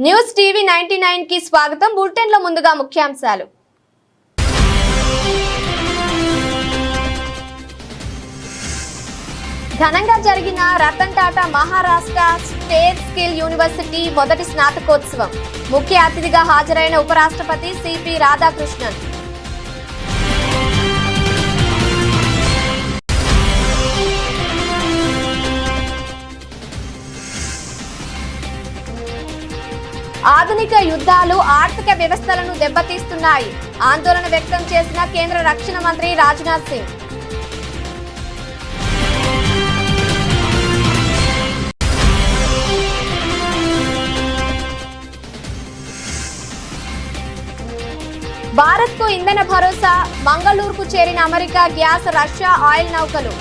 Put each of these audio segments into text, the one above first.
News TV 99 కి స్వాగతం. Bulletin లో ముందుగా ముఖ్యాంశాలు. ఘనంగా జరిగిన Ratan Tata Maharashtra state skill university మొదటి స్నాతకోత్సవం. ముఖ్య అతిథిగా హాజరైన ఉపరాష్ట్రపతి సిపి రాధాకృష్ణన్. ఆధునిక యుద్ధాలు ఆర్థిక వ్యవస్థలను దెబ్బతీస్తున్నాయి. ఆందోళన వ్యక్తం చేసిన కేంద్ర రక్షణ మంత్రి రాజ్నాథ్ సింగ్. భారత్కు ఇంధన భరోసా. మంగళూరుకు చేరిన అమెరికా గ్యాస్, రష్యా ఆయిల్ నౌకలు.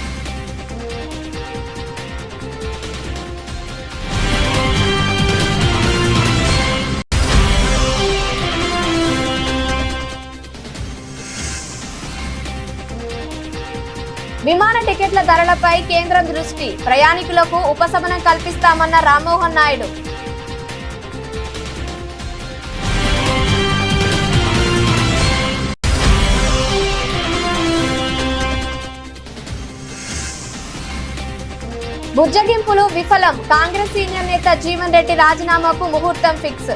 విమాన టికెట్ల ధరలపై కేంద్రం దృష్టి. ప్రయాణికులకు ఉపశమనం కల్పిస్తామన్న రామ్మోహన్ నాయుడు. బుజ్జగింపులు విఫలం. కాంగ్రెస్ సీనియర్ నేత జీవన్ రెడ్డి రాజీనామాకు ముహూర్తం ఫిక్స్.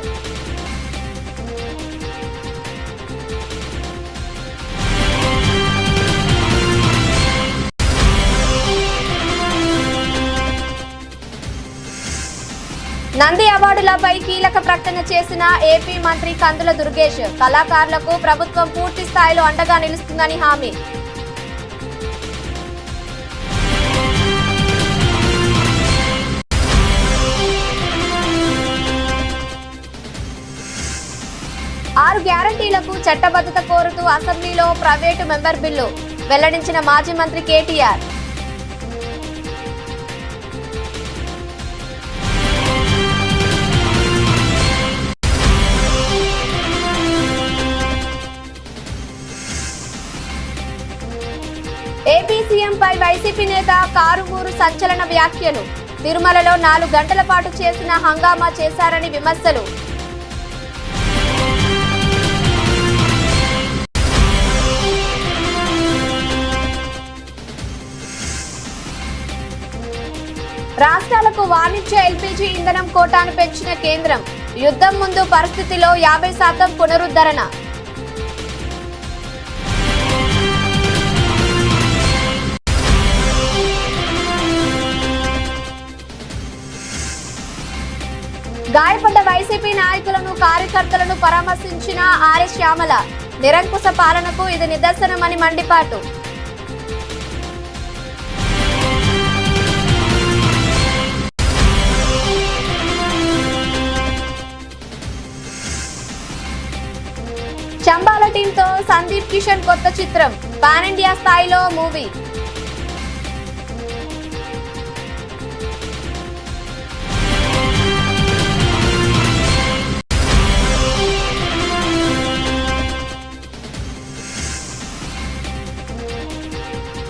నంది అవార్డులపై కీలక ప్రకటన చేసిన ఏపీ మంత్రి కందుల దుర్గేష్. కళాకారులకు ప్రభుత్వం పూర్తి స్థాయిలో అండగా నిలుస్తుందని హామీ. ఆరు గ్యారంటీలకు చట్టబద్ధత కోరుతూ అసెంబ్లీలో ప్రైవేటు మెంబర్ బిల్లు వెల్లడించిన మాజీ మంత్రి కేటీఆర్. ఏపీ సీఎంపై వైసీపీ నేత కారుమూరు సంచలన వ్యాఖ్యలు. తిరుమలలో 4 గంటల పాటు చేసిన హంగామా చేశారని విమర్శలు. రాష్ట్రాలకు వాణిజ్య ఎల్పీజీ ఇంధనం కోటాను పెంచిన కేంద్రం. యుద్ధం ముందు పరిస్థితిలో 50% పునరుద్ధరణ. గాయపడ్డ వైసీపీ నాయకులను, కార్యకర్తలను పరామర్శించిన ఆర్ఎస్ శ్యామల. నిరంకుశ పాలనకు ఇది నిదర్శనమని మండిపాటు. చంబాల టీంతో సందీప్ కిషన్ కొత్త చిత్రం. పాన్ ఇండియా స్థాయిలో మూవీ.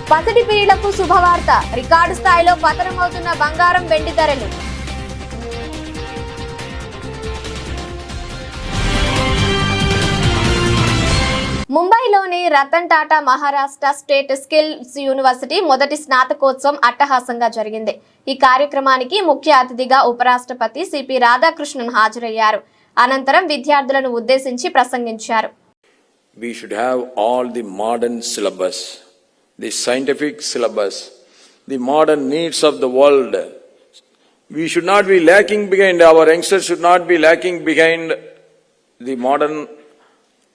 పసిడి పీడలకు శుభవార్త. రికార్డు స్థాయిలో పతనమవుతున్న బంగారం, వెండి ధరలు. ముంబైలోని Ratan Tata Maharashtra state skills university మొదటి స్నాతకోత్సవం అట్టహాసంగా జరిగింది. ఈ కార్యక్రమానికి ముఖ్య అతిథిగా ఉపరాష్ట్రపతి సిపి రాధాకృష్ణన్ హాజరయ్యారు. అనంతరం విద్యార్థులను ఉద్దేశించి ప్రసంగించారు. We should have all the modern syllabus, the scientific syllabus, the modern needs of the world. We should not be lacking behind, our youngsters should not be lacking behind the modern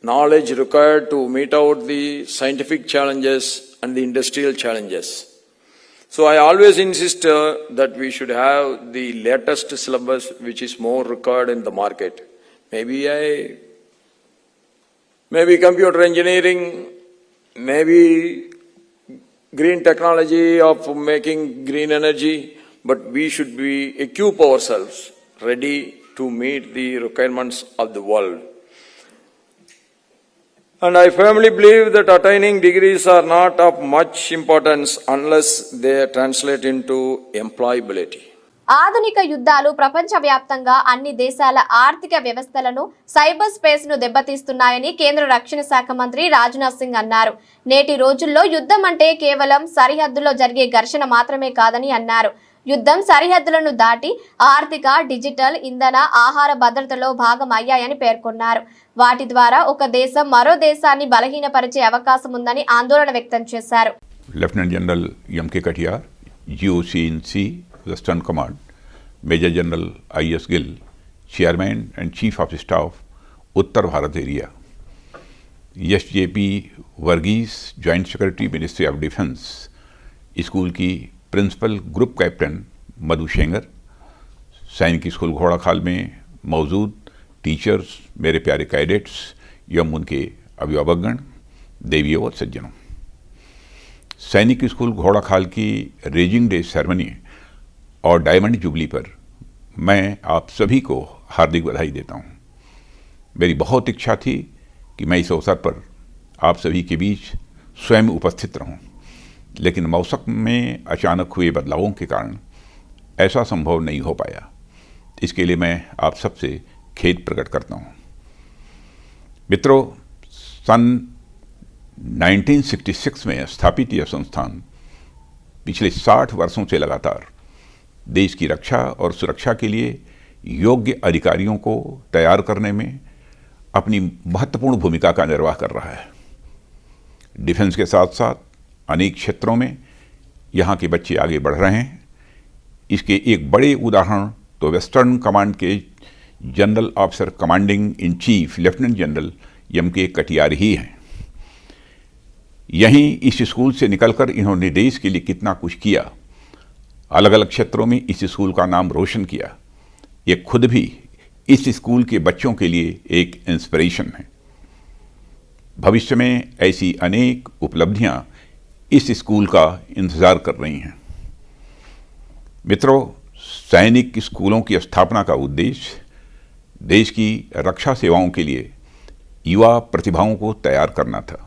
knowledge required to meet out the scientific challenges and the industrial challenges. So I always insist that we should have the latest syllabus which is more required in the market. Maybe computer engineering, maybe green technology of making green energy, but we should be equip ourselves ready to meet the requirements of the world. And I firmly believe that attaining degrees are not of much importance unless they translate into employability. ఆధునిక యుద్ధాలు ప్రపంచవ్యాప్తంగా అన్ని దేశాల ఆర్థిక వ్యవస్థలను, cyber space ను దెబ్బతీస్తున్నాయని కేంద్ర రక్షణ శాఖ మంత్రి రాజ్నాథ్ సింగ్ అన్నారు. నేటి రోజుల్లో యుద్ధం అంటే కేవలం సరిహద్దులో జరిగే ఘర్షణ మాత్రమే కాదని అన్నారు. యుద్ధం సరిహద్దులను దాటి ఆర్థిక, డిజిటల్, ఇంధన, ఆహార భద్రతలో భాగం అయ్యాయని పేర్కొన్నారు. వాటి ద్వారా ఒక దేశం మరో దేశాన్ని బలహీనపరిచే అవకాశం ఉందని ఆందోళన వ్యక్తం చేశారు. Lieutenant general M.K. Katiyar, GOC western command, major general I.S. Gill, chairman and chief of staff Uttar Bharat area, SJP Varghese, joint secretary ministry of defence, school की principal group captain Madhu Shengar, Sainik school Ghorakhal में मौजूद टीचर्स, मेरे प्यारे कैडेट्स एवं उनके अभिभावकगण, देवियों और सज्जनों, सैनिक स्कूल घोड़ाखाल की रेजिंग डे सेरेमनी और डायमंड जुबली पर मैं आप सभी को हार्दिक बधाई देता हूं। मेरी बहुत इच्छा थी कि मैं इस अवसर पर आप सभी के बीच स्वयं उपस्थित रहूं, लेकिन मौसम में अचानक हुए बदलावों के कारण ऐसा संभव नहीं हो पाया। इसके लिए मैं आप सबसे खेद प्रकट करता हूं। मित्रों, सन 1966 में स्थापित यह संस्थान पिछले 60 वर्षों से लगातार देश की रक्षा और सुरक्षा के लिए योग्य अधिकारियों को तैयार करने में अपनी महत्वपूर्ण भूमिका का निर्वाह कर रहा है। डिफेंस के साथ साथ अनेक क्षेत्रों में यहाँ के बच्चे आगे बढ़ रहे हैं। इसके एक बड़े उदाहरण तो वेस्टर्न कमांड के general officer commanding in chief lieutenant general M.K. Katiyar ही हैं। यहीं इस स्कूल से निकलकर इन्होंने देश के लिए कितना कुछ किया, अलग अलग क्षेत्रों में इस स्कूल का नाम रोशन किया। ये खुद भी इस स्कूल के बच्चों के लिए एक इंस्पिरेशन है। भविष्य में ऐसी अनेक उपलब्धियां इस स्कूल का इंतजार कर रही हैं। मित्रों, सैनिक स्कूलों की स्थापना का उद्देश्य देश की रक्षा सेवाओं के लिए युवा प्रतिभाओं को तैयार करना था।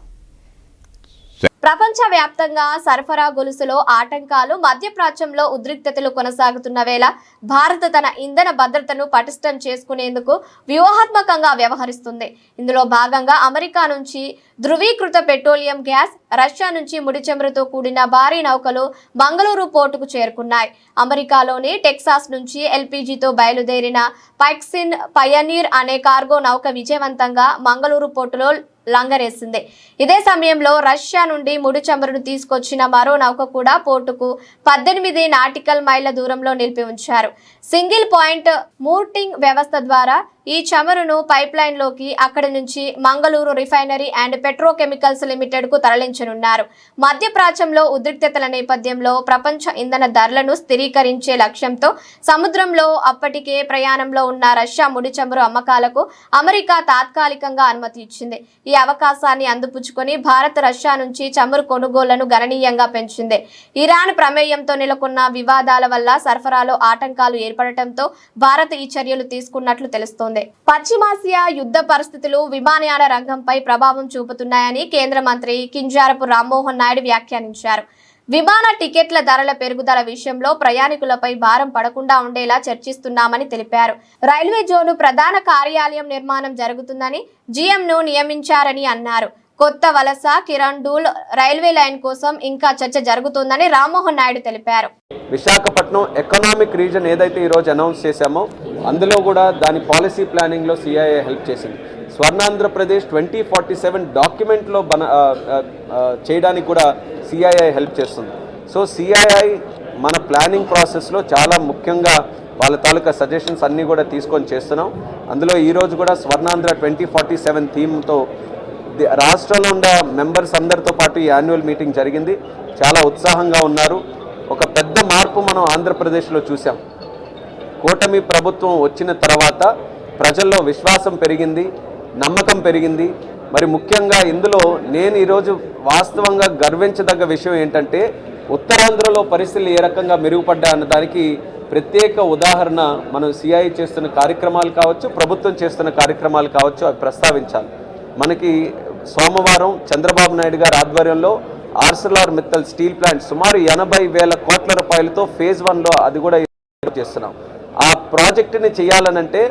ప్రపంచవ్యాప్తంగా సరఫరా గొలుసులో ఆటంకాలు, మధ్యప్రాచ్యంలో ఉద్రిక్తతలు కొనసాగుతున్న వేళ భారత్ తన ఇంధన భద్రతను పటిష్టం చేసుకునేందుకు వ్యూహాత్మకంగా వ్యవహరిస్తుంది. ఇందులో భాగంగా అమెరికా నుంచి ధృవీకృత పెట్రోలియం గ్యాస్, రష్యా నుంచి ముడి చమురుతో కూడిన భారీ నౌకలు మంగళూరు పోర్టుకు చేరుకున్నాయి. అమెరికాలోని టెక్సాస్ నుంచి ఎల్పీజీతో బయలుదేరిన పైక్సిన్ పయనీర్ అనే కార్గో నౌక విజయవంతంగా మంగళూరు పోర్టులో లంగరేసింది. ఇదే సమయంలో రష్యా నుండి ముడి చమురును తీసుకొచ్చిన మరో నౌక కూడా పోర్టుకు 18 నాటికల్ మైళ్ల దూరంలో నిలిపి ఉంచారు. సింగిల్ పాయింట్ మూర్టింగ్ వ్యవస్థ ద్వారా ఈ చమురును పైప్ లైన్ లోకి అక్కడి నుంచి Mangaluru refinery and petrochemicals limited కు తరలించనున్నారు. మధ్యప్రాచ్యంలో ఉద్రిక్తతల నేపథ్యంలో ప్రపంచ ఇంధన ధరలను స్థిరీకరించే లక్ష్యంతో సముద్రంలో అప్పటికే ప్రయాణంలో ఉన్న రష్యా ముడి చమురు అమ్మకాలకు అమెరికా తాత్కాలికంగా అనుమతి ఇచ్చింది. ఈ అవకాశాన్ని అందిపుచ్చుకొని భారత్ రష్యా నుంచి చమురు కొనుగోళ్లను గణనీయంగా పెంచింది. ఇరాన్ ప్రమేయంతో నెలకొన్న వివాదాల వల్ల సరఫరాలో ఆటంకాలు ఏర్పడటంతో భారత్ ఈ చర్యలు తీసుకున్నట్లు తెలుస్తోంది. పశ్చిమాసియా యుద్ధ పరిస్థితులు విమానయాన రంగంపై ప్రభావం చూపుతున్నాయని కేంద్ర మంత్రి కింజారపు రామ్మోహన్ నాయుడు వ్యాఖ్యానించారు. విమాన టికెట్ల ధరల పెరుగుదల విషయంలో ప్రయాణికులపై భారం పడకుండా ఉండేలా చర్చిస్తున్నామని తెలిపారు. రైల్వే జోను ప్రధాన కార్యాలయం నిర్మాణం జరుగుతుందని జీఎంను నియమించారని అన్నారు. కొత్త వలస కిరండూల్ రైల్వే లైన్ కోసం ఇంకా చర్చ జరుగుతుందని రామ్మోహన్ నాయుడు తెలిపారు. విశాఖపట్నం ఎకనామిక్ రీజన్ ఏదైతే ఈరోజు అనౌన్స్ చేశామో అందులో కూడా దాని పాలసీ ప్లానింగ్లో సిఐఐ హెల్ప్ చేసింది. స్వర్ణాంధ్రప్రదేశ్ 2047 డాక్యుమెంట్లో చేయడానికి కూడా సిఐఐ హెల్ప్ చేస్తుంది. సో సిఐఐ మన ప్లానింగ్ ప్రాసెస్లో చాలా ముఖ్యంగా వాళ్ళ తాలూకా సజెషన్స్ అన్నీ కూడా తీసుకొని చేస్తున్నాం. అందులో ఈరోజు కూడా స్వర్ణాంధ్ర 2047 థీమ్తో రాష్ట్రంలో ఉన్న మెంబర్స్ అందరితో పాటు ఈ యాన్యువల్ మీటింగ్ జరిగింది. చాలా ఉత్సాహంగా ఉన్నారు. ఒక పెద్ద మార్పు మనం ఆంధ్రప్రదేశ్లో చూసాం. కూటమి ప్రభుత్వం వచ్చిన తర్వాత ప్రజల్లో విశ్వాసం పెరిగింది, నమ్మకం పెరిగింది. మరి ముఖ్యంగా ఇందులో నేను ఈరోజు వాస్తవంగా గర్వించదగ్గ విషయం ఏంటంటే ఉత్తరాంధ్రలో పరిస్థితులు ఏ రకంగా మెరుగుపడ్డా అన్న దానికి ప్రత్యేక ఉదాహరణ మనం సిఐ చేస్తున్న కార్యక్రమాలు కావచ్చు, ప్రభుత్వం చేస్తున్న కార్యక్రమాలు కావచ్చు, అవి ప్రస్తావించాలి. మనకి సోమవారం చంద్రబాబు నాయుడు గారి ఆధ్వర్యంలో ఆర్సెల్ఆర్ మిత్తల్ స్టీల్ ప్లాంట్ సుమారు 80,000 కోట్ల రూపాయలతో ఫేజ్ 1లో అది కూడా చేస్తున్నాం. ఆ ప్రాజెక్టుని చేయాలనంటే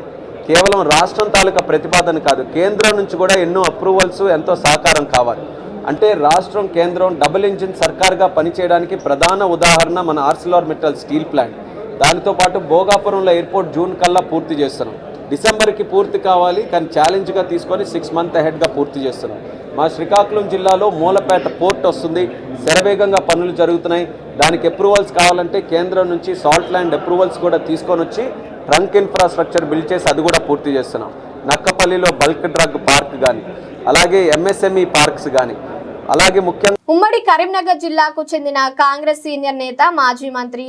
కేవలం రాష్ట్రం తాలూకా ప్రతిపాదన కాదు, కేంద్రం నుంచి కూడా ఎన్నో అప్రూవల్స్, ఎంతో సహకారం కావాలి. అంటే రాష్ట్రం కేంద్రం డబుల్ ఇంజిన్ సర్కార్గా పనిచేయడానికి ప్రధాన ఉదాహరణ మన ఆర్సిలార్మిట్టల్ స్టీల్ ప్లాంట్. దానితో పాటు భోగాపురంలో ఎయిర్పోర్ట్ జూన్ కల్లా పూర్తి చేస్తున్నాం. డిసెంబర్కి పూర్తి కావాలి, కానీ ఛాలెంజ్గా తీసుకొని 6 months అహెడ్గా పూర్తి చేస్తున్నాం. మా శ్రీకాకుళం జిల్లాలో మూలపేట పోర్ట్ వస్తుంది, శరవేగంగా పనులు జరుగుతున్నాయి. దానికి అప్రూవల్స్ కావాలంటే కేంద్రం నుంచి సాల్ట్ ల్యాండ్ అప్రూవల్స్ కూడా తీసుకొని వచ్చి ట్రంక్ ఇన్ఫ్రాస్ట్రక్చర్ బిల్డ్ చేసి అది కూడా పూర్తి చేస్తున్నాం. నక్కపల్లిలో బల్క్ డ్రగ్ పార్క్ కానీ, అలాగే ఎంఎస్ఎంఈ పార్క్స్ కానీ, అలాగే ముఖ్యంగా ఉమ్మడి కరీంనగర్ జిల్లాకు చెందిన కాంగ్రెస్ సీనియర్ నేత మాజీ మంత్రి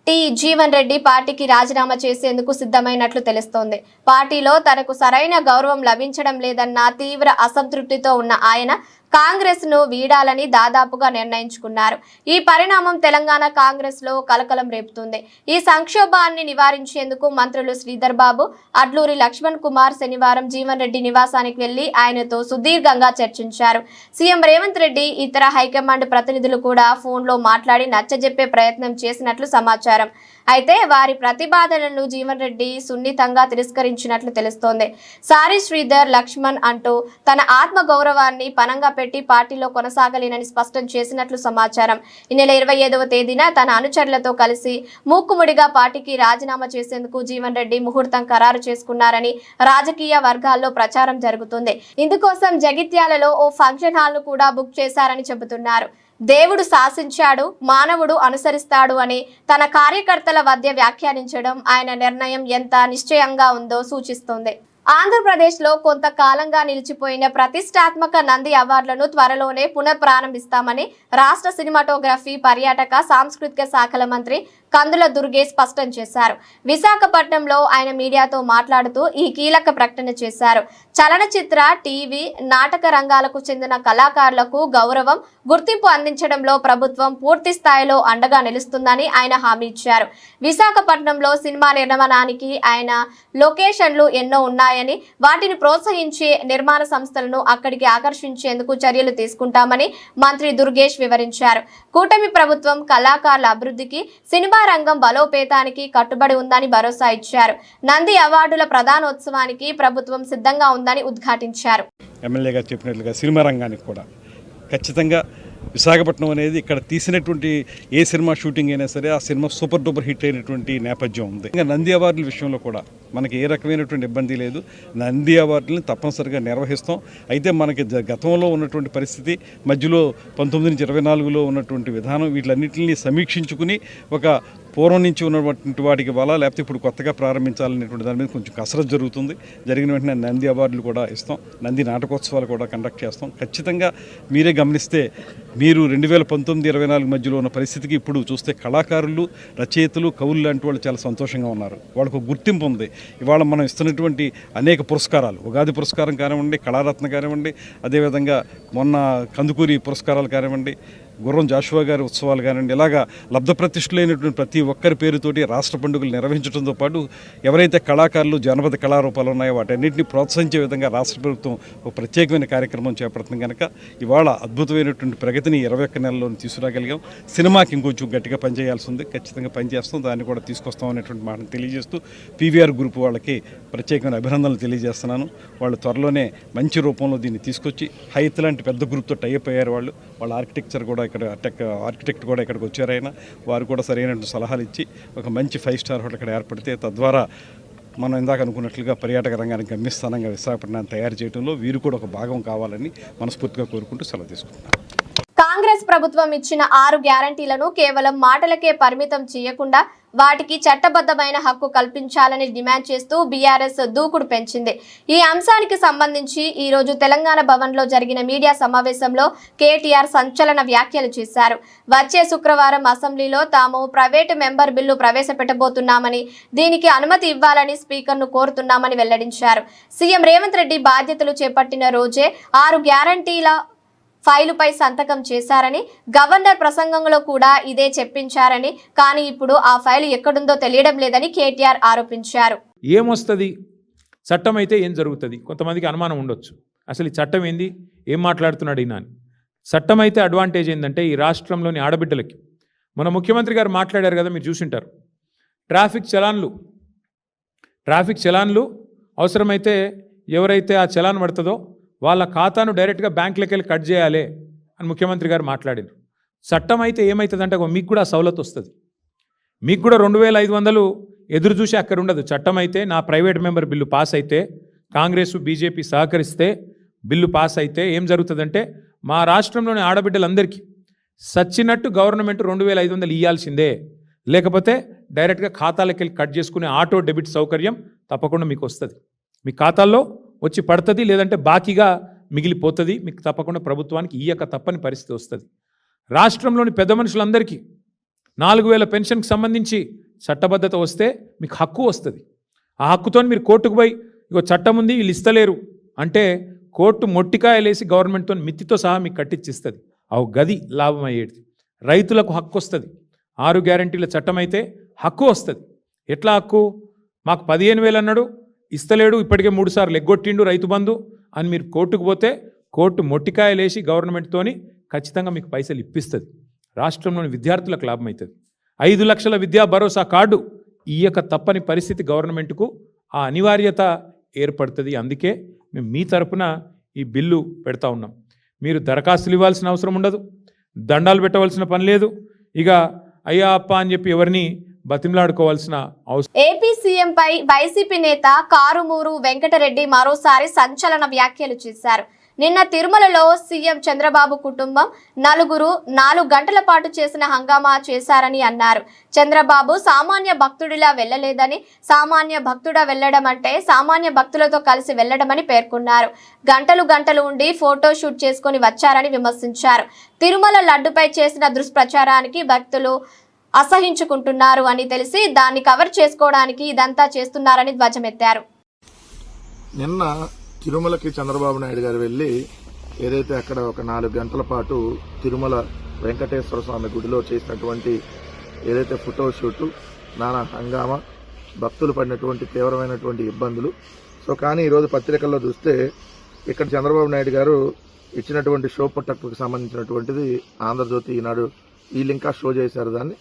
టి జీవన్ రెడ్డి పార్టీకి రాజీనామా చేసేందుకు సిద్ధమైనట్లు తెలుస్తోంది. పార్టీలో తనకు సరైన గౌరవం లభించడం లేదన్న తీవ్ర అసంతృప్తితో ఉన్న ఆయన కాంగ్రెస్ ను వీడాలని దాదాపుగా నిర్ణయించుకున్నారు. ఈ పరిణామం తెలంగాణ కాంగ్రెస్ లో కలకలం రేపుతుంది. ఈ సంక్షోభాన్ని నివారించేందుకు మంత్రులు శ్రీధర్ బాబు, అడ్లూరి లక్ష్మణ్ కుమార్ శనివారం జీవన్ రెడ్డి నివాసానికి వెళ్లి ఆయనతో సుదీర్ఘంగా చర్చించారు. సీఎం రేవంత్ రెడ్డి, ఇతర హైకమాండ్ ప్రతినిధులు కూడా ఫోన్లో మాట్లాడి నచ్చజెప్పే ప్రయత్నం చేసినట్లు సమాచారం. అయితే వారి ప్రతిపాదనలను జీవన్ రెడ్డి సున్నితంగా తిరస్కరించినట్లు తెలుస్తోంది. సారి శ్రీధర్, లక్ష్మణ్ అంటూ తన ఆత్మ గౌరవాన్ని పనంగా పెట్టి పార్టీలో కొనసాగలేనని స్పష్టం చేసినట్లు సమాచారం. ఈ నెల 25వ తేదీన తన అనుచరులతో కలిసి మూకుముడిగా పార్టీకి రాజీనామా చేసేందుకు జీవన్ రెడ్డి ముహూర్తం ఖరారు చేసుకున్నారని రాజకీయ వర్గాల్లో ప్రచారం జరుగుతుంది. ఇందుకోసం జగిత్యాలలో ఓ ఫంక్షన్ హాల్ ను కూడా బుక్ చేశారని చెబుతున్నారు. దేవుడు శాసించాడు, మానవుడు అనుసరిస్తాడు అని తన కార్యకర్తల వద్ద వ్యాఖ్యానించడం ఆయన నిర్ణయం ఎంత నిశ్చయంగా ఉందో సూచిస్తుంది. ఆంధ్రప్రదేశ్లో కొంతకాలంగా నిలిచిపోయిన ప్రతిష్టాత్మక నంది అవార్డులను త్వరలోనే పునఃప్రారంభిస్తామని రాష్ట్ర సినిమాటోగ్రఫీ, పర్యాటక, సాంస్కృతిక శాఖల మంత్రి కందుల దుర్గేష్ స్పష్టం చేశారు. విశాఖపట్నంలో ఆయన మీడియాతో మాట్లాడుతూ ఈ కీలక ప్రకటన చేశారు. చలనచిత్ర, టీవీ, నాటక రంగాలకు చెందిన కళాకారులకు గౌరవం, గుర్తింపు అందించడంలో ప్రభుత్వం పూర్తి స్థాయిలో అండగా నిలుస్తుందని ఆయన హామీ ఇచ్చారు. విశాఖపట్నంలో సినిమా నిర్మాణానికి ఆయన లొకేషన్లు ఎన్నో ఉన్నాయని, వాటిని ప్రోత్సహించే నిర్మాణ సంస్థలను అక్కడికి ఆకర్షించేందుకు చర్యలు తీసుకుంటామని మంత్రి దుర్గేష్ వివరించారు. కూటమి ప్రభుత్వం కళాకారుల అభివృద్ధికి, సినిమా రంగం బలోపేతానికి కట్టుబడి ఉందని భరోసా ఇచ్చారు. నంది అవార్డుల ప్రధానోత్సవానికి ప్రభుత్వం సిద్ధంగా ఉందని ఉద్ఘాటించారు. ఎమ్మెల్యే గారు చెప్పినట్లుగా సినిమా రంగానికి కూడా ఖచ్చితంగా విశాఖపట్నం అనేది ఇక్కడ తీసినటువంటి ఏ సినిమా షూటింగ్ అయినా సరే ఆ సినిమా సూపర్ డూపర్ హిట్ అయినటువంటి నేపథ్యం ఉంది. ఇంకా నంది అవార్డుల విషయంలో కూడా మనకి ఏ రకమైనటువంటి ఇబ్బంది లేదు. నంది అవార్డులను తప్పనిసరిగా నిర్వహిస్తాం. అయితే మనకి గతంలో ఉన్నటువంటి పరిస్థితి, మధ్యలో 1924లో ఉన్నటువంటి విధానం, వీటిలన్నింటినీ సమీక్షించుకుని ఒక పూర్వం నుంచి ఉన్నటువంటి వాటికి ఇవ్వాలా, లేకపోతే ఇప్పుడు కొత్తగా ప్రారంభించాలనేటువంటి దాని మీద కొంచెం కసరత్తు జరుగుతుంది. జరిగిన వెంటనే నంది అవార్డులు కూడా ఇస్తాం, నంది నాటకోత్సవాలు కూడా కండక్ట్ చేస్తాం. ఖచ్చితంగా మీరే గమనిస్తే మీరు 2019-24 మధ్యలో ఉన్న పరిస్థితికి ఇప్పుడు చూస్తే కళాకారులు, రచయితలు, కవులు లాంటి వాళ్ళు చాలా సంతోషంగా ఉన్నారు. వాళ్ళకు గుర్తింపు ఉంది. ఇవాళ మనం ఇస్తున్నటువంటి అనేక పురస్కారాలు, ఉగాది పురస్కారం కానివ్వండి, కళారత్న కానివ్వండి, అదేవిధంగా మొన్న కందుకూరి పురస్కారాలు కానివ్వండి, గుర్రం జాషువా గారి ఉత్సవాలు కానివ్వండి, ఇలాగా లబ్ధప్రతిష్ఠులైనటువంటి ప్రతి ఒక్కరి పేరుతోటి రాష్ట్ర పండుగలు నిర్వహించడంతో పాటు ఎవరైతే కళాకారులు, జానపద కళారూపాలు ఉన్నాయో వాటన్నింటినీ ప్రోత్సహించే విధంగా రాష్ట్ర ప్రభుత్వం ఒక ప్రత్యేకమైన కార్యక్రమం చేపడుతుంది. కనుక ఇవాళ అద్భుతమైనటువంటి ప్రగతిని 21 నెలల్లోనే తీసుకురాగలిగాం. సినిమాకి ఇంకొంచెం గట్టిగా పనిచేయాల్సి ఉంది, ఖచ్చితంగా పనిచేస్తాం, దాన్ని కూడా తీసుకొస్తాం అనేటువంటి మాటను తెలియజేస్తూ పీవీఆర్ గ్రూప్ వాళ్ళకి ప్రత్యేకమైన అభినందనలు తెలియజేస్తున్నాను. వాళ్ళు త్వరలోనే మంచి రూపంలో దీన్ని తీసుకొచ్చి హైత్ లాంటి పెద్ద గ్రూప్తో టైఅప్ అయ్యారు. వాళ్ళ ఆర్కిటెక్చర్ కూడా ఇక్కడ ఆర్కిటెక్ట్ కూడా ఇక్కడికి వచ్చారు. ఆయన వారు కూడా సరైన సలహాలు ఇచ్చి ఒక మంచి 5 స్టార్ హోటల్ ఇక్కడ ఏర్పడితే తద్వారా మనం ఇందాక అనుకున్నట్లుగా పర్యాటక రంగానికి గమ్యస్థానంగా విశాఖపట్నాన్ని తయారు చేయడంలో వీరు కూడా ఒక భాగం కావాలని మనస్ఫూర్తిగా కోరుకుంటూ సెలవు తీసుకుంటున్నాను. కాంగ్రెస్ ప్రభుత్వం ఇచ్చిన 6 గ్యారంటీలను కేవలం మాటలకే పరిమితం చేయకుండా వాటికి చట్టబద్ధమైన హక్కు కల్పించాలని డిమాండ్ చేస్తూ బీఆర్ఎస్ దూకుడు పెంచింది. ఈ అంశానికి సంబంధించి ఈ రోజు తెలంగాణ భవన్లో జరిగిన మీడియా సమావేశంలో కేటీఆర్ సంచలన వ్యాఖ్యలు చేశారు. వచ్చే శుక్రవారం అసెంబ్లీలో తాము ప్రైవేటు మెంబర్ బిల్లు ప్రవేశపెట్టబోతున్నామని, దీనికి అనుమతి ఇవ్వాలని స్పీకర్ను కోరుతున్నామని వెల్లడించారు. సీఎం రేవంత్ రెడ్డి బాధ్యతలు చేపట్టిన రోజే 6 గ్యారంటీల ఫైలుపై సంతకం చేశారని, గవర్నర్ ప్రసంగంలో కూడా ఇదే చెప్పించారని, కానీ ఇప్పుడు ఆ ఫైలు ఎక్కడుందో తెలియడం లేదని కేటీఆర్ ఆరోపించారు. ఏమొస్తుంది, చట్టం అయితే ఏం జరుగుతుంది? కొంతమందికి అనుమానం ఉండొచ్చు, అసలు ఈ చట్టం ఏంది, ఏం మాట్లాడుతున్నాడు ఈయన అని. చట్టం అయితే అడ్వాంటేజ్ ఏంటంటే ఈ రాష్ట్రంలోని ఆడబిడ్డలకి, మన ముఖ్యమంత్రి గారు మాట్లాడారు కదా, మీరు చూసింటారు. ట్రాఫిక్ చలాన్లు అవసరమైతే ఎవరైతే ఆ చలాన్ పడుతుందో వాళ్ళ ఖాతాను డైరెక్ట్గా బ్యాంకులకి వెళ్ళి కట్ చేయాలి అని ముఖ్యమంత్రి గారు మాట్లాడారు. చట్టం అయితే ఏమవుతుందంటే మీకు కూడా సవలతు వస్తుంది. మీకు కూడా 2500 ఎదురు చూసి అక్కడ ఉండదు. చట్టం అయితే నా ప్రైవేట్ మెంబర్ బిల్లు పాస్ అయితే, కాంగ్రెస్ బీజేపీ సహకరిస్తే బిల్లు పాస్ అయితే ఏం జరుగుతుందంటే మా రాష్ట్రంలోని ఆడబిడ్డలందరికీ సచ్చినట్టు గవర్నమెంట్ 2500 ఇవ్వాల్సిందే. లేకపోతే డైరెక్ట్గా ఖాతాలకు వెళ్ళి కట్ చేసుకునే ఆటో డెబిట్ సౌకర్యం తప్పకుండా మీకు వస్తుంది. మీ ఖాతాల్లో వచ్చి పడుతుంది, లేదంటే బాకీగా మిగిలిపోతుంది. మీకు తప్పకుండా ప్రభుత్వానికి ఇయ్యక తప్పని పరిస్థితి వస్తుంది. రాష్ట్రంలోని పెద్ద మనుషులందరికీ 4000 పెన్షన్కి సంబంధించి చట్టబద్ధత వస్తే మీకు హక్కు వస్తుంది. ఆ హక్కుతో మీరు కోర్టుకు పోయి ఇగో చట్టం ఉంది వీళ్ళు ఇస్తలేరు అంటే కోర్టు మొట్టికాయలేసి గవర్నమెంట్తో మిత్తితో సహా మీకు కట్టించిస్తుంది. అవు గది లాభం అయ్యేది. రైతులకు హక్కు వస్తుంది. 6 గ్యారంటీల చట్టం అయితే హక్కు వస్తుంది. ఎట్లా హక్కు? మాకు 15,000 అన్నాడు, ఇస్తలేడు, ఇప్పటికే 3 సార్లు ఎగ్గొట్టిండు రైతు బంధు అని మీరు కోర్టుకు పోతే కోర్టు మొట్టికాయలేసి గవర్నమెంట్తోని ఖచ్చితంగా మీకు పైసలు ఇప్పిస్తుంది. రాష్ట్రంలోని విద్యార్థులకు లాభం అవుతుంది. 5 లక్షల విద్యా భరోసా కార్డు ఇయ్యక తప్పని పరిస్థితి గవర్నమెంట్కు ఆ అనివార్యత ఏర్పడుతుంది. అందుకే మేము మీ తరపున ఈ బిల్లు పెడతా ఉన్నాం. మీరు దరఖాస్తులు ఇవ్వాల్సిన అవసరం ఉండదు, దండాలు పెట్టవలసిన పని లేదు, ఇక అయ్యా అప్ప అని చెప్పి ఎవరిని బతిమలాడుకోవాల్సిన అవసరం. ఏపీ సీఎంపై వైసీపీ నేత కారుమూరు వెంకటరెడ్డి మరోసారి సంచలన వ్యాఖ్యలు చేశారు. నిన్న తిరుమలలో సీఎం చంద్రబాబు కుటుంబం 4 గంటల పాటు చేసిన హంగామా చేశారని అన్నారు. చంద్రబాబు సామాన్య భక్తుడిలా వెళ్లలేదని, సామాన్య భక్తుడా వెళ్లడం అంటే సామాన్య భక్తులతో కలిసి వెళ్లడమని పేర్కొన్నారు. గంటలు ఉండి ఫోటో షూట్ చేసుకుని వచ్చారని విమర్శించారు. తిరుమల లడ్డుపై చేసిన దుష్ప్రచారానికి భక్తులు అసహించుకుంటున్నారు అని తెలిసి దాన్ని కవర్ చేసుకోవడానికి ఇదంతా చేస్తున్నారని ధ్వజమెత్తారు. నిన్న తిరుమలకి చంద్రబాబు నాయుడు గారు వెళ్లి ఏదైతే అక్కడ ఒక 4 గంటల పాటు తిరుమల వెంకటేశ్వర స్వామి గుడిలో చేసినటువంటి ఏదైతే ఫోటో షూటు, నానా హంగామా, భక్తులు పడినటువంటి తీవ్రమైనటువంటి ఇబ్బందులు. సో కానీ ఈరోజు పత్రికల్లో చూస్తే ఇక్కడ చంద్రబాబు నాయుడు గారు ఇచ్చినటువంటి షో పుట్టకు సంబంధించినటువంటిది ఆంధ్రజ్యోతి ఈనాడు వీళ్ళు ఇంకా షో చేశారు. దాన్ని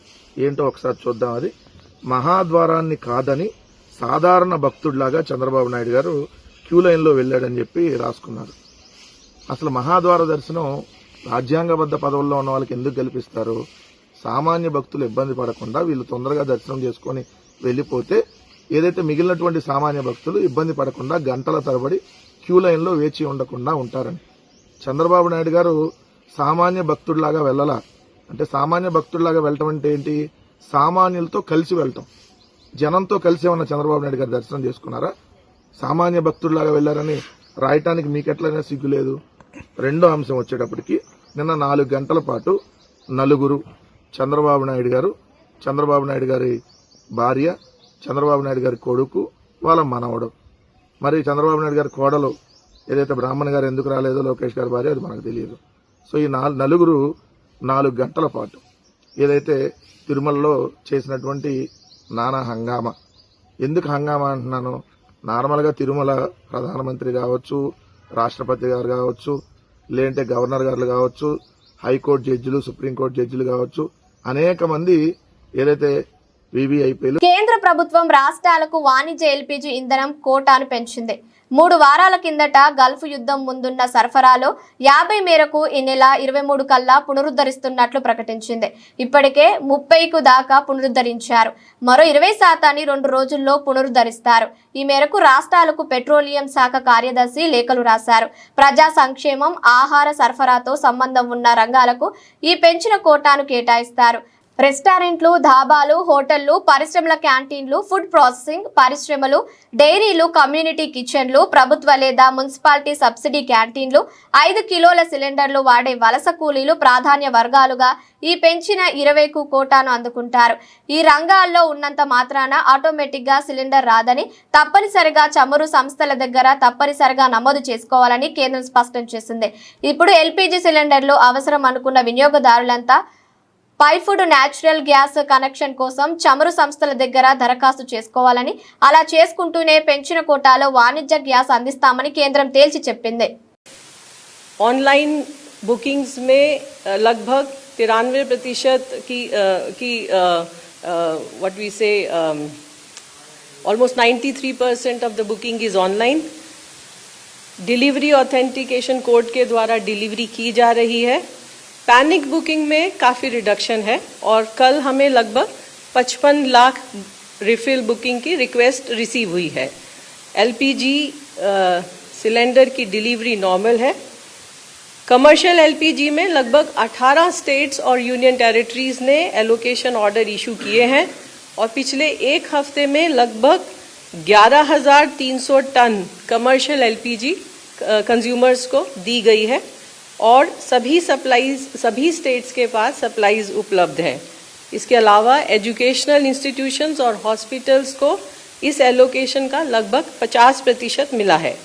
ఏంటో ఒకసారి చూద్దాం. అది మహాద్వారాన్ని కాదని సాధారణ భక్తుడిలాగా చంద్రబాబు నాయుడు గారు క్యూ లైన్లో వెళ్ళాడని చెప్పి రాసుకున్నారు. అసలు మహాద్వార దర్శనం రాజ్యాంగబద్ధ పదవుల్లో ఉన్న వాళ్ళకి ఎందుకు కల్పిస్తారు? సామాన్య భక్తులు ఇబ్బంది పడకుండా వీళ్ళు తొందరగా దర్శనం చేసుకుని వెళ్ళిపోతే ఏదైతే మిగిలినటువంటి సామాన్య భక్తులు ఇబ్బంది పడకుండా గంటల తరబడి క్యూ లైన్లో వేచి ఉండకుండా ఉంటారని. చంద్రబాబు నాయుడు గారు సామాన్య భక్తుడిలాగా వెళ్ళాలా అంటే, సామాన్య భక్తుడిలాగా వెళ్ళటం అంటే ఏంటి? సామాన్యులతో కలిసి వెళ్ళటం. జనంతో కలిసి ఏమన్నా చంద్రబాబు నాయుడు గారు దర్శనం చేసుకున్నారా? సామాన్య భక్తుడిలాగా వెళ్లారని రాయటానికి మీకెట్లయినా సిగ్గు లేదు. రెండో అంశం వచ్చేటప్పటికి నిన్న 4 గంటల పాటు 4 చంద్రబాబు నాయుడు గారు, చంద్రబాబు నాయుడు గారి భార్య, చంద్రబాబు నాయుడు గారి కొడుకు, వాళ్ళ మనవడు, మరి చంద్రబాబు నాయుడు గారి కోడలు ఏదైతే బ్రాహ్మణ్ గారు ఎందుకు రాలేదో లోకేష్ గారి భార్య, అది మనకు తెలియదు. సో ఈ 4 గంటల పాటు ఏదైతే తిరుమలలో చేసినటువంటి నానా హంగామా. ఎందుకు హంగామా అంటున్నాను? నార్మల్గా తిరుమల ప్రధానమంత్రి కావచ్చు, రాష్ట్రపతి గారు కావచ్చు, లేదంటే గవర్నర్ గారు కావచ్చు, హైకోర్టు జడ్జిలు, సుప్రీంకోర్టు జడ్జిలు కావచ్చు, అనేక మంది ఏదైతే వివిఐపీలు. కేంద్ర ప్రభుత్వం రాష్ట్రాలకు వాణిజ్య ఎల్పీజీ ఇంధనం కోటాను పెంచింది. 3 వారాల కిందట గల్ఫ్ యుద్ధం ముందున్న సరఫరాలో 50 మేరకు ఈ నెల 23 కల్లా పునరుద్ధరిస్తున్నట్లు ప్రకటించింది. ఇప్పటికే 30కు దాకా పునరుద్ధరించారు. మరో 20% 2 రోజుల్లో పునరుద్ధరిస్తారు. ఈ మేరకు రాష్ట్రాలకు పెట్రోలియం శాఖ కార్యదర్శి లేఖలు రాశారు. ప్రజా సంక్షేమం, ఆహార సరఫరాతో సంబంధం ఉన్న రంగాలకు ఈ పెంచిన కోటాను కేటాయిస్తారు. రెస్టారెంట్లు, ధాబాలు, హోటళ్లు, పరిశ్రమల క్యాంటీన్లు, ఫుడ్ ప్రాసెసింగ్ పరిశ్రమలు, డైరీలు, కమ్యూనిటీ కిచెన్లు, ప్రభుత్వ లేదా మున్సిపాలిటీ సబ్సిడీ క్యాంటీన్లు, 5 కిలోల సిలిండర్లు వాడే వలస కూలీలు ప్రాధాన్య వర్గాలుగా ఈ పెంచిన 20కు కోటాను అందుకుంటారు. ఈ రంగాల్లో ఉన్నంత మాత్రాన ఆటోమేటిక్ గా సిలిండర్ రాదని, తప్పనిసరిగా చమురు సంస్థల దగ్గర తప్పనిసరిగా నమోదు చేసుకోవాలని కేంద్రం స్పష్టం చేసింది. ఇప్పుడు ఎల్పీజీ సిలిండర్లు అవసరం అనుకున్న వినియోగదారులంతా పైఫుడ్ న్యాచురల్ గ్యాస్ కనెక్షన్ కోసం చమురు సంస్థల దగ్గర దరఖాస్తు చేసుకోవాలని, అలా చేసుకుంటూనే పెంచిన కోటాలో వాణిజ్య గ్యాస్ అందిస్తామని కేంద్రం తేల్చి చెప్పింది. ऑनलाइन बुकिंग्स में लगभग 93% की what we say, almost 93% of the booking is online. Delivery authentication code के द्वारा डिलीवरी की जा रही है. पैनिक बुकिंग में काफ़ी रिडक्शन है और कल हमें लगभग 55 लाख रिफिल बुकिंग की रिक्वेस्ट रिसीव हुई है. एलपीजी सिलेंडर की डिलीवरी नॉर्मल है. कमर्शियल एलपीजी में लगभग 18 स्टेट्स और यूनियन टेरिटरीज ने एलोकेशन ऑर्डर इशू किए हैं और पिछले एक हफ्ते में लगभग 11,300 टन कमर्शियल एलपीजी कंज्यूमर्स को दी गई है और सभी स्टेट्स के पास सप्लाईज उपलब्ध है. इसके अलावा एजुकेशनल इंस्टीट्यूशंस और हॉस्पिटल्स को इस एलोकेशन का लगभग 50% मिला है.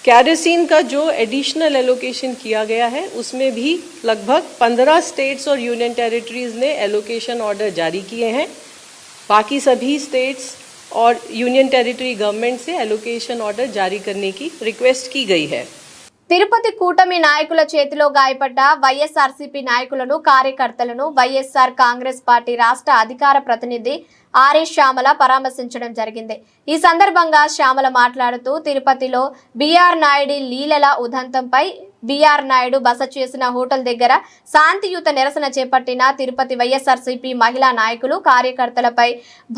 कैरोसिन का जो एडिशनल एलोकेशन किया गया है उसमें भी लगभग 15 स्टेट्स और यूनियन टेरिटरीज ने एलोकेशन ऑर्डर जारी किए हैं. बाकी सभी स्टेट्स और यूनियन टेरिटरी गवर्नमेंट से एलोकेशन ऑर्डर जारी करने की रिक्वेस्ट की गई है. తిరుపతి కూటమి నాయకుల చేతిలో గాయపడ్డ వైఎస్ఆర్సీపీ నాయకులను కార్యకర్తలను వైఎస్ఆర్ కాంగ్రెస్ పార్టీ రాష్ట్ర అధికార ప్రతినిధి ఆర్ఏ శ్యామల పరామర్శించడం జరిగింది. ఈ సందర్భంగా శ్యామల మాట్లాడుతూ తిరుపతిలో బీఆర్ నాయుడు లీలల ఉదంతంపై బీఆర్ నాయుడు బస చేసిన హోటల్ దగ్గర శాంతియుత నిరసన చేపట్టిన తిరుపతి వైఎస్ఆర్సీపీ మహిళా నాయకులు కార్యకర్తలపై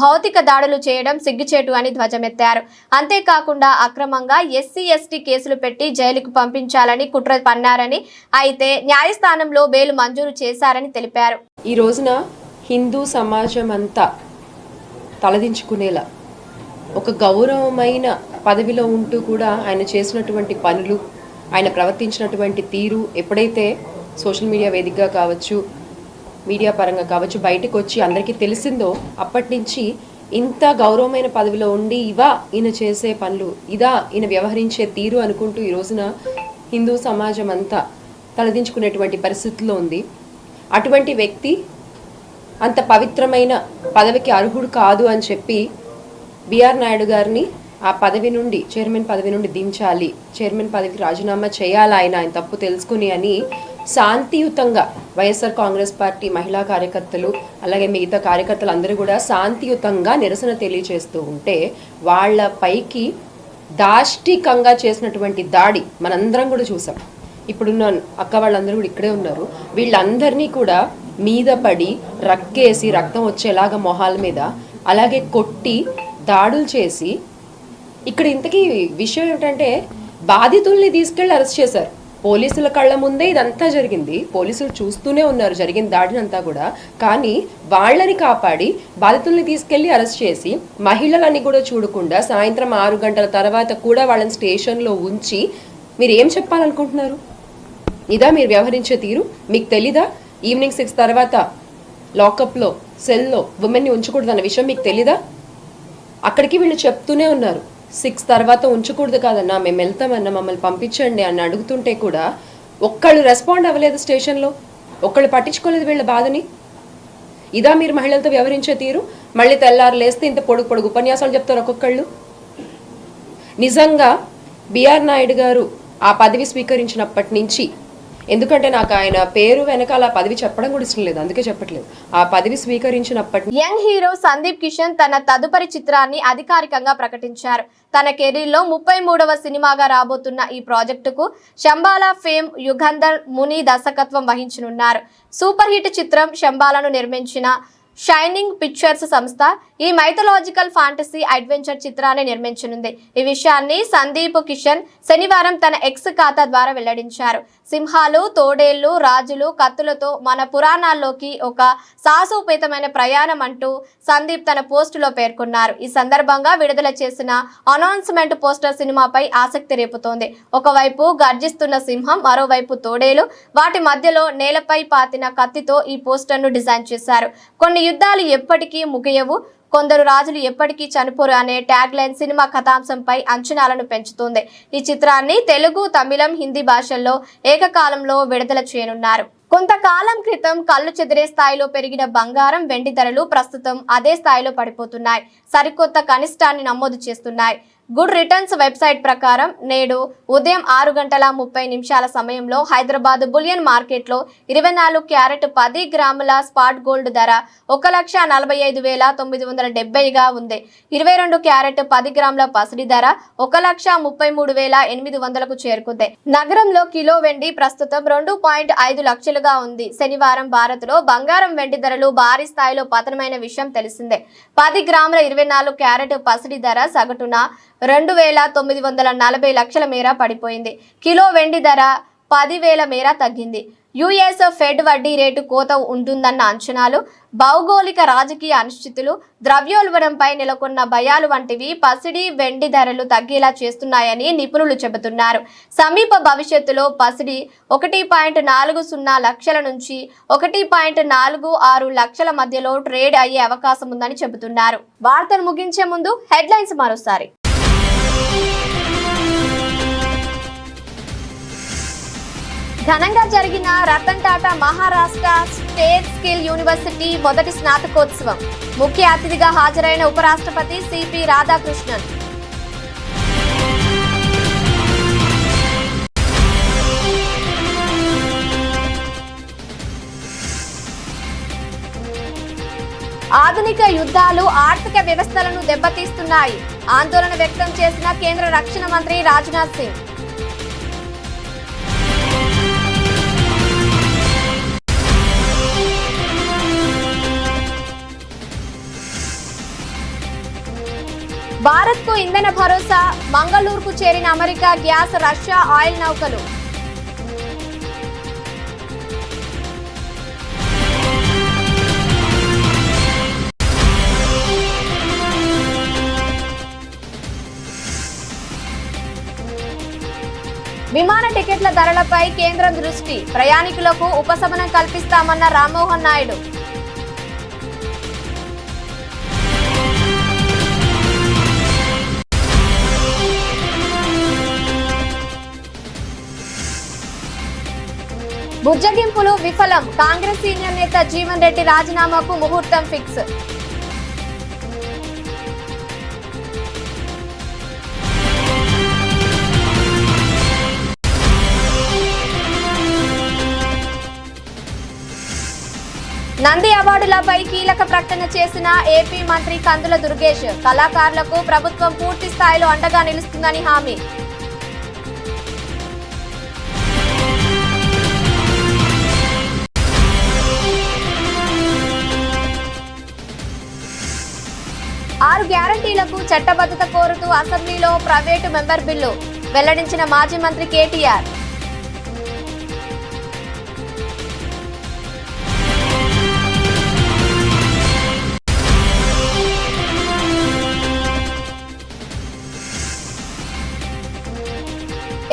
భౌతిక దాడులు చేయడం సిగ్గుచేటు అని ధ్వజమెత్తారు. అంతేకాకుండా అక్రమంగా ఎస్సీ ఎస్టీ కేసులు పెట్టి జైలుకు పంపించాలని కుట్ర పన్నారని, అయితే న్యాయస్థానంలో బెయిల్ మంజూరు చేశారని తెలిపారు. ఈ రోజున హిందూ సమాజం అంతా తలదించుకునేలా ఒక గౌరవమైన పదవిలో ఉంటూ కూడా ఆయన చేసినటువంటి పనులు, ఆయన ప్రవర్తించినటువంటి తీరు ఎప్పుడైతే సోషల్ మీడియా వేదికగా కావచ్చు, మీడియా పరంగా కావచ్చు బయటకు వచ్చి అందరికీ తెలిసిందో అప్పటి నుంచి ఇంత గౌరవమైన పదవిలో ఉండి ఇవా ఈయన చేసే పనులు, ఇదా ఈయన వ్యవహరించే తీరు అనుకుంటూ ఈ రోజున హిందూ సమాజం అంతా తలదించుకునేటువంటి పరిస్థితిలో ఉంది. అటువంటి వ్యక్తి అంత పవిత్రమైన పదవికి అర్హుడు కాదు అని చెప్పి బీఆర్ నాయుడు గారిని ఆ పదవి నుండి, చైర్మన్ పదవి నుండి దించాలి, చైర్మన్ పదవికి రాజీనామా చేయాలి ఆయన తప్పు తెలుసుకుని అని శాంతియుతంగా వైఎస్ఆర్ కాంగ్రెస్ పార్టీ మహిళా కార్యకర్తలు అలాగే మిగతా కార్యకర్తలు అందరూ కూడా శాంతియుతంగా నిరసన తెలియజేస్తూ ఉంటే వాళ్ళ పైకి దాష్టికంగా చేసినటువంటి దాడి మనందరం కూడా చూసాం. ఇప్పుడున్న అక్క వాళ్ళందరూ కూడా ఇక్కడే ఉన్నారు. వీళ్ళందరినీ కూడా మీద పడి రక్కేసి రక్తం వచ్చేలాగా మొహాల మీద అలాగే కొట్టి దాడులు చేసి, ఇక్కడ ఇంతకీ విషయం ఏమిటంటే బాధితుల్ని తీసుకెళ్లి అరెస్ట్ చేశారు. పోలీసుల కళ్ళ ముందే ఇదంతా జరిగింది, పోలీసులు చూస్తూనే ఉన్నారు జరిగిన దాడినంతా కూడా. కానీ వాళ్ళని కాపాడి బాధితుల్ని తీసుకెళ్లి అరెస్ట్ చేసి మహిళలని కూడా చూడకుండా సాయంత్రం 6 గంటల తర్వాత కూడా వాళ్ళని స్టేషన్లో ఉంచి మీరు ఏం చెప్పాలనుకుంటున్నారు? ఇదా మీరు వ్యవహరించే తీరు? మీకు తెలీదా ఈవినింగ్ 6 తర్వాత లాకప్లో సెల్లో ఉమెన్ని ఉంచకూడదన్న విషయం మీకు తెలీదా? అక్కడికి వీళ్ళు చెప్తూనే ఉన్నారు 6 తర్వాత ఉంచకూడదు కాదన్నా, మేము వెళ్తామన్నా, మమ్మల్ని పంపించండి అని అడుగుతుంటే కూడా ఒక్కళ్ళు రెస్పాండ్ అవ్వలేదు, స్టేషన్లో ఒక్కళ్ళు పట్టించుకోలేదు వీళ్ళ బాధని. ఇదా మీరు మహిళలతో వ్యవహరించే తీరు? మళ్ళీ తెల్లారు లేస్తే ఇంత పొడుగు ఉపన్యాసాలు చెప్తారు ఒక్కొక్కళ్ళు. నిజంగా బీఆర్ నాయుడు గారు ఆ పదవి స్వీకరించినప్పటి నుంచి, ఎందుకంటే నాకు ఆయన పేరు వెనకాల ఆ పదవి చెప్పడం కూడా ఇష్టం లేదు, అందుకే చెప్పట్లేదు, ఆ పదవి స్వీకరించినప్పటి యంగ్ హీరో సందీప్ కిషన్ తన తదుపరి చిత్రాన్ని అధికారికంగా ప్రకటించారు. తన కెరీర్లో 33వ సినిమాగా రాబోతున్న ఈ ప్రాజెక్టుకు శంబాలా ఫేమ్ యుగంధర్ ముని దర్శకత్వం వహించనున్నారు. సూపర్ హిట్ చిత్రం శంబాలాను నిర్మించిన షైనింగ్ పిక్చర్స్ సంస్థ ఈ మైథలాజికల్ ఫాంటసీ అడ్వెంచర్ చిత్రాన్ని నిర్మించనుంది. ఈ విషయాన్ని సందీప్ కిషన్ శనివారం తన ఎక్స్ ఖాతా ద్వారా వెల్లడించారు. సింహాలు, తోడేళ్లు, రాజులు, కత్తులతో మన పురాణాల్లోకి ఒక సాహసోపేతమైన ప్రయాణం అంటూ సందీప్ తన పోస్టులో పేర్కొన్నారు. ఈ సందర్భంగా విడుదల చేసిన అనౌన్స్మెంట్ పోస్టర్ సినిమాపై ఆసక్తి రేపుతోంది. ఒకవైపు గర్జిస్తున్న సింహం, మరోవైపు తోడేలు, వాటి మధ్యలో నేలపై పాతిన కత్తితో ఈ పోస్టర్ను డిజైన్ చేశారు. కొన్ని యుద్ధాలు ఎప్పటికీ ముగియవు, కొందరు రాజులు ఎప్పటికీ చనిపోరు అనే ట్యాగ్ లైన్ సినిమా కథాంశంపై అంచనాలను పెంచుతోంది. ఈ చిత్రాన్ని తెలుగు, తమిళం, హిందీ భాషల్లో ఏకకాలంలో విడుదల చేయనున్నారు. కొంతకాలం క్రితం కళ్ళు చెదిరే స్థాయిలో పెరిగిన బంగారం, వెండి ధరలు ప్రస్తుతం అదే స్థాయిలో పడిపోతున్నాయి, సరికొత్త కనిష్టాన్ని నమోదు చేస్తున్నాయి. గుడ్ రిటర్న్స్ వెబ్సైట్ ప్రకారం నేడు ఉదయం 6:30 సమయంలో హైదరాబాద్ బులియన్ మార్కెట్లో 24 క్యారెట్ 10 గ్రాముల స్పాట్ గోల్డ్ ధర 1,45,970గా ఉంది. 22 క్యారెట్ 10 గ్రాముల పసిడి ధర 1,33,800కు చేరుకుంది. నగరంలో కిలో వెండి ప్రస్తుతం 2.5 లక్షలుగా ఉంది. శనివారం భారత్లో బంగారం వెండి ధరలు భారీ స్థాయిలో పతనమైన విషయం తెలిసిందే. 10 గ్రాముల 24 క్యారెట్ పసిడి ధర సగటున 2,940 లక్షల మేర పడిపోయింది. కిలో వెండి ధర 10,000 మేర తగ్గింది. యుఎస్ ఫెడ్ వడ్డీ రేటు కోత ఉంటుందన్న అంచనాలు, భౌగోళిక రాజకీయ అనిశ్చితులు, ద్రవ్యోల్బణంపై నెలకొన్న భయాలు వంటివి పసిడి వెండి ధరలు తగ్గేలా చేస్తున్నాయని నిపుణులు చెబుతున్నారు. సమీప భవిష్యత్తులో పసిడి 1.40 లక్షల నుంచి 1.46 లక్షల మధ్యలో ట్రేడ్ అయ్యే అవకాశం ఉందని చెబుతున్నారు. వార్తలు ముగించే ముందు హెడ్లైన్స్ మరోసారి. ఘనంగా జరిగిన Ratan Tata Maharashtra state skill university మొదటి స్నాతకోత్సవం. ముఖ్య అతిథిగా హాజరైన ఉపరాష్ట్రపతి సిపి రాధాకృష్ణన్. ఆధునిక యుద్ధాలు ఆర్థిక వ్యవస్థలను దెబ్బతీస్తున్నాయి. ఆందోళన వ్యక్తం చేసిన కేంద్ర రక్షణ మంత్రి రాజ్నాథ్ సింగ్. భారత్కు ఇంధన భరోసా. మంగళూరుకు చేరిన అమెరికా గ్యాస్, రష్యా ఆయిల్ నౌకలు. విమాన టికెట్ల ధరలపై కేంద్రం దృష్టి. ప్రయాణికులకు ఉపశమనం కల్పిస్తామన్న రామ్మోహన్ నాయుడు. బుజ్జగింపులు విఫలం. కాంగ్రెస్ సీనియర్ నేత జీవన్ రెడ్డి రాజీనామాకు ముహూర్తం ఫిక్స్. నంది అవార్డులపై కీలక ప్రకటన చేసిన ఏపీ మంత్రి కందుల దుర్గేష్. కళాకారులకు ప్రభుత్వం పూర్తి స్థాయిలో అండగా నిలుస్తుందని హామీ. ఆరు గ్యారంటీలకు చట్టబద్ధత కోరుతూ అసెంబ్లీలో ప్రైవేటు మెంబర్ బిల్లు వెల్లడించిన మాజీ మంత్రి కేటీఆర్.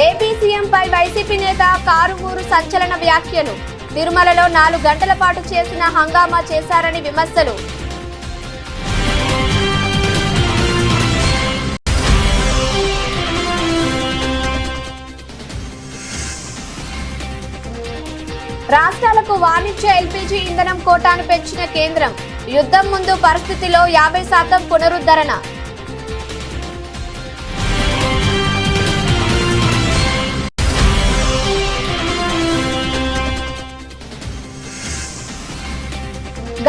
ఏపీ సీఎంపై వైసీపీ నేత కారుమూరు సంచలన వ్యాఖ్యలు. తిరుమలలో 4 గంటల పాటు చేసిన హంగామా చేశారని విమర్శలు. రాష్ట్రాలకు వాణిజ్య ఎల్పీజీ ఇంధనం కోటాను పెంచిన కేంద్రం. యుద్ధం ముందు పరిస్థితిలో 50% పునరుద్ధరణ.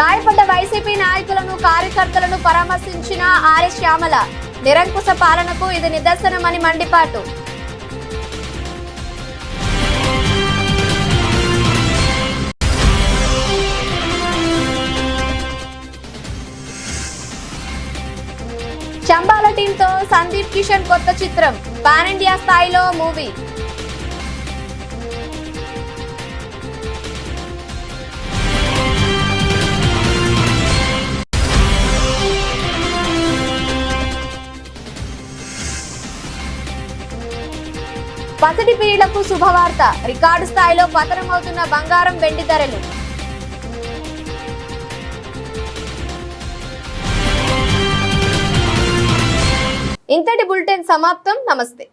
గాయపడ్డ వైసీపీ నాయకులను, కార్యకర్తలను పరామర్శించిన ఆర్ఎస్ శ్యామల. నిరంకుశ పాలనకు ఇది నిదర్శనమని మండిపాటు. చంబాల టీంతో సందీప్ కిషన్ కొత్త చిత్రం. పాన్ ఇండియా స్థాయిలో మూవీ. పసిడి పీడలకు శుభవార్త. రికార్డు స్థాయిలో పతనమవుతున్న బంగారం, వెండి ధరలు. ఇంతటి బులెటిన్ సమాప్తం. నమస్తే.